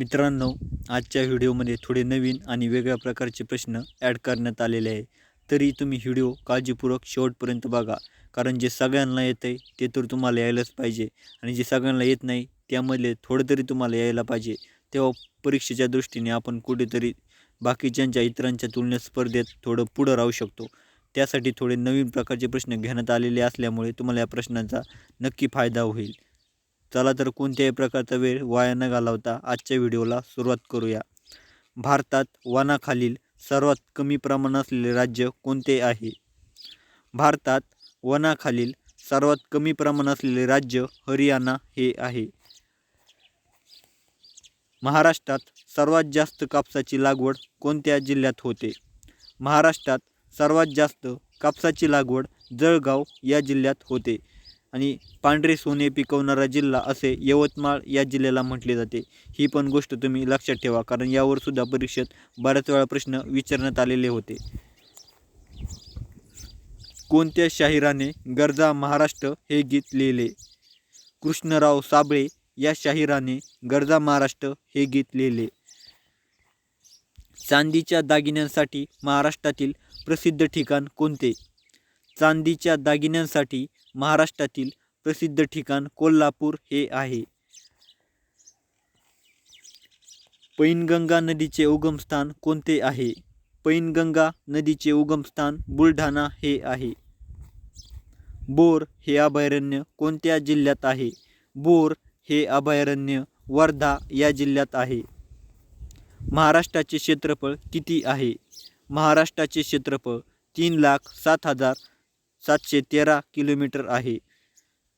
मित्रांनो, आजच्या व्हिडिओमध्ये थोडे नवीन आणि वेगळ्या प्रकारचे प्रश्न ॲड करण्यात आलेले आहे. तरी तुम्ही व्हिडिओ काळजीपूर्वक शेवटपर्यंत बघा, कारण जे सगळ्यांना येतं आहे ते तर तुम्हाला यायलाच पाहिजे आणि जे सगळ्यांना येत नाही त्यामधले थोडं तरी तुम्हाला यायला पाहिजे. तेव्हा परीक्षेच्या दृष्टीने आपण कुठेतरी बाकीच्यांच्या इतरांच्या तुलनेत स्पर्धेत थोडं पुढं राहू शकतो. त्यासाठी थोडे नवीन प्रकारचे प्रश्न घेण्यात आलेले असल्यामुळे तुम्हाला या प्रश्नांचा नक्की फायदा होईल. चला तर कोणत्याही प्रकारचा वेळ वाया न घालवता आजच्या व्हिडिओला सुरुवात करूया. भारतात वनाखालील सर्वात कमी प्रमाण असलेले राज्य कोणते आहे? भारतात वनाखालील सर्वात कमी प्रमाण असलेले राज्य हरियाणा हे आहे. महाराष्ट्रात सर्वात जास्त कापसाची लागवड कोणत्या जिल्ह्यात होते? महाराष्ट्रात सर्वात जास्त कापसाची लागवड जळगाव या जिल्ह्यात होते आणि पांढरे सोने पिकवणारा जिल्हा असे यवतमाळ या जिल्ह्याला म्हटले जाते. ही पण गोष्ट तुम्ही लक्षात ठेवा, कारण यावर सुद्धा परीक्षेत बऱ्याच वेळा प्रश्न विचारण्यात आलेले होते. कोणत्या शाहिराने गरजा महाराष्ट्र हे गीत लिहिले? कृष्णराव साबळे या शाहिराने गरजा महाराष्ट्र हे गीत लिहिले. चांदीच्या दागिन्यांसाठी महाराष्ट्रातील प्रसिद्ध ठिकाण कोणते? चांदीच्या दागिन्यांसाठी महाराष्ट्रातील प्रसिद्ध ठिकाण कोल्हापूर हे आहे. पैनगंगा नदीचे उगमस्थान कोणते आहे? पैनगंगा नदीचे उगमस्थान बुलढाणा हे आहे. बोर हे अभयारण्य कोणत्या जिल्ह्यात आहे? बोर हे अभयारण्य वर्धा या जिल्ह्यात आहे. महाराष्ट्राचे क्षेत्रफळ किती आहे? महाराष्ट्राचे क्षेत्रफळ 3,07,713 किलोमीटर आहे.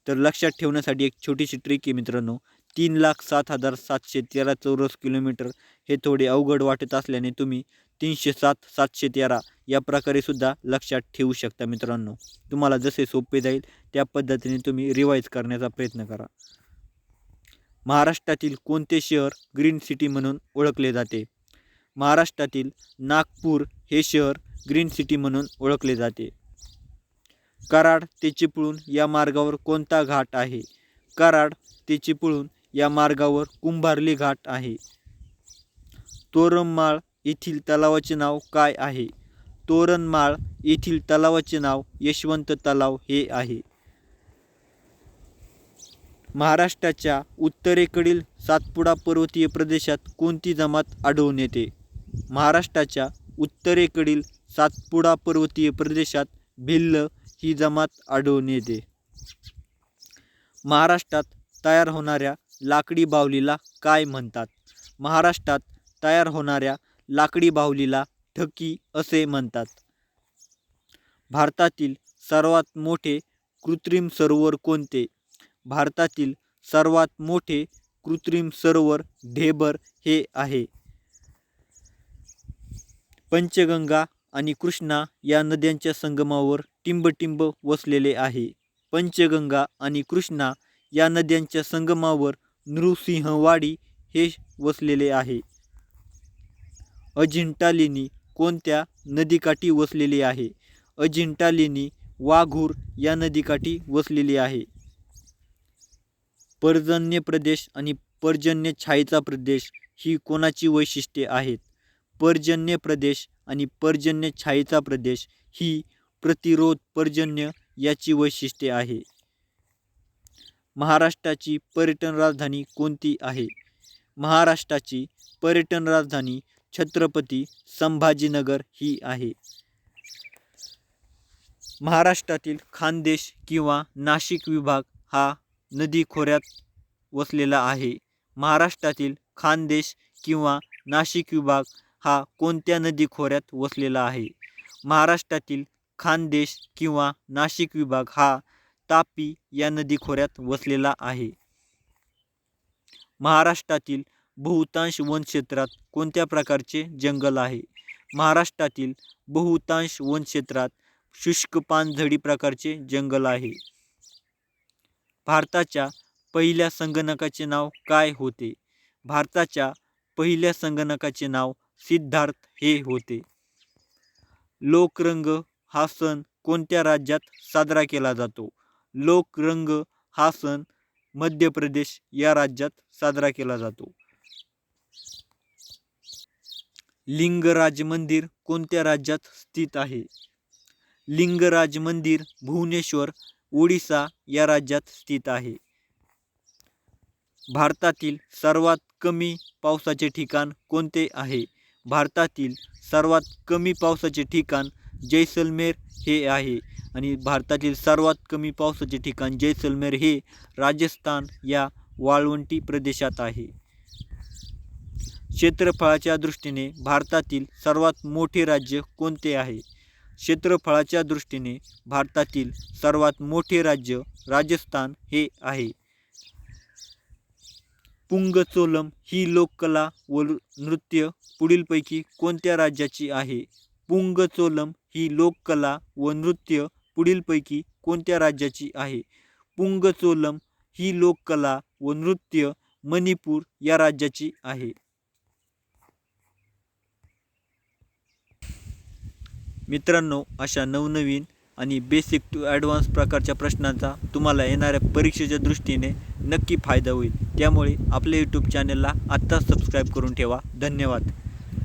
तर लक्षात ठेवण्यासाठी एक छोटीशी ट्रिक आहे मित्रांनो. 3,07,713 चौरस किलोमीटर हे थोडे अवघड वाटत असल्याने तुम्ही 307,713 या प्रकारे सुद्धा लक्षात ठेवू शकता मित्रांनो. तुम्हाला जसे सोपे जाईल त्या पद्धतीने तुम्ही रिवाईज करण्याचा प्रयत्न करा. महाराष्ट्रातील कोणते शहर ग्रीन सिटी म्हणून ओळखले जाते? महाराष्ट्रातील नागपूर हे शहर ग्रीन सिटी म्हणून ओळखले जाते. कराड ते चिपळूण या मार्गावर कोणता घाट आहे? कराड ते चिपळूण या मार्गावर कुंभार्ली घाट आहे. तोरणमाळ येथील तलावाचे नाव काय आहे? तोरणमाळ येथील तलावाचे नाव यशवंत तलाव हे आहे. महाराष्ट्राच्या उत्तरेकडील सातपुडा पर्वतीय प्रदेशात कोणती जमात आढळून येते? महाराष्ट्राच्या उत्तरेकडील सातपुडा पर्वतीय प्रदेशात भिल्ल ही जमात आढळून येते. महाराष्ट्रात तयार होणाऱ्या लाकडी बाहुलीला काय म्हणतात? महाराष्ट्रात तयार होणाऱ्या लाकडी बाहुलीला ठकी असे म्हणतात. भारतातील सर्वात मोठे कृत्रिम सरोवर कोणते? भारतातील सर्वात मोठे कृत्रिम सरोवर ढेबर हे आहे. पंचगंगा आणि कृष्णा या नद्यांच्या संगमावर टिंबटिंब वसलेले आहे. पंचगंगा आणि कृष्णा या नद्यांच्या संगमावर नृसिंहवाडी हे वसलेले आहे. अजिंठा लेणी कोणत्या नदीकाठी वसलेली आहे? अजिंठा लेणी वाघूर या नदीकाठी वसलेली आहे. पर्जन्य प्रदेश आणि पर्जन्य छायेचा प्रदेश ही कोणाची वैशिष्ट्ये आहेत? पर्जन्य प्रदेश आणि पर्जन्य छायेचा प्रदेश ही प्रतिरोध पर्जन्य याची वैशिष्ट्ये आहे. महाराष्ट्राची पर्यटन राजधानी कोणती आहे? महाराष्ट्राची पर्यटन राजधानी छत्रपती संभाजीनगर ही आहे. महाराष्ट्रातील खानदेश किंवा नाशिक विभाग हा नदी खोऱ्यात वसलेला आहे. महाराष्ट्रातील खानदेश किंवा नाशिक विभाग हा कोणत्या नदी खोऱ्यात वसलेला आहे? महाराष्ट्रातील खानदेश किंवा नाशिक विभाग हा तापी या नदी खोऱ्यात वसलेला आहे. महाराष्ट्रातील बहुतांश वनक्षेत्रात कोणत्या प्रकारचे जंगल आहे? महाराष्ट्रातील बहुतांश वनक्षेत्रात शुष्क पानझडी प्रकारचे जंगल आहे. भारताच्या पहिल्या संगणकाचे नाव काय होते? भारताच्या पहिल्या संगणकाचे नाव सिद्धार्थ हे होते. लोकरंग हा सण कोणत्या राज्यात साजरा केला जातो? लोकरंग हा सण मध्य प्रदेश या राज्यात साजरा केला जातो. लिंगराज मंदिर कोणत्या राज्यात स्थित आहे? लिंगराज मंदिर भुवनेश्वर, ओडिसा या राज्यात स्थित आहे. भारतातील सर्वात कमी पावसाचे ठिकाण कोणते आहे? भारतातील सर्वात कमी पावसाचे ठिकाण जैसलमेर हे आहे आणि भारतातील सर्वात कमी पावसाचे ठिकाण जैसलमेर हे राजस्थान या वाळवंटी प्रदेशात आहे. क्षेत्रफळाच्या दृष्टीने भारतातील सर्वात मोठे राज्य कोणते आहे? क्षेत्रफळाच्या दृष्टीने भारतातील सर्वात मोठे राज्य राजस्थान हे आहे. पुंगचोलम ही लोककला व नृत्य पुढीलपैकी कोणत्या राज्याची आहे? पुंगचोलम ही लोककला व नृत्य पुढीलपैकी कोणत्या राज्याची आहे? पुंगचोलम ही लोककला व नृत्य मणिपूर या राज्याची आहे. मित्रांनो, अशा नवनवीन आणि बेसिक टू ॲडव्हान्स प्रकारच्या प्रश्नांचा तुम्हाला येणाऱ्या परीक्षेच्या दृष्टीने नक्की फायदा होईल. त्यामुळे आपल्या यूट्यूब चॅनलला आत्ताच सबस्क्राईब करून ठेवा. धन्यवाद.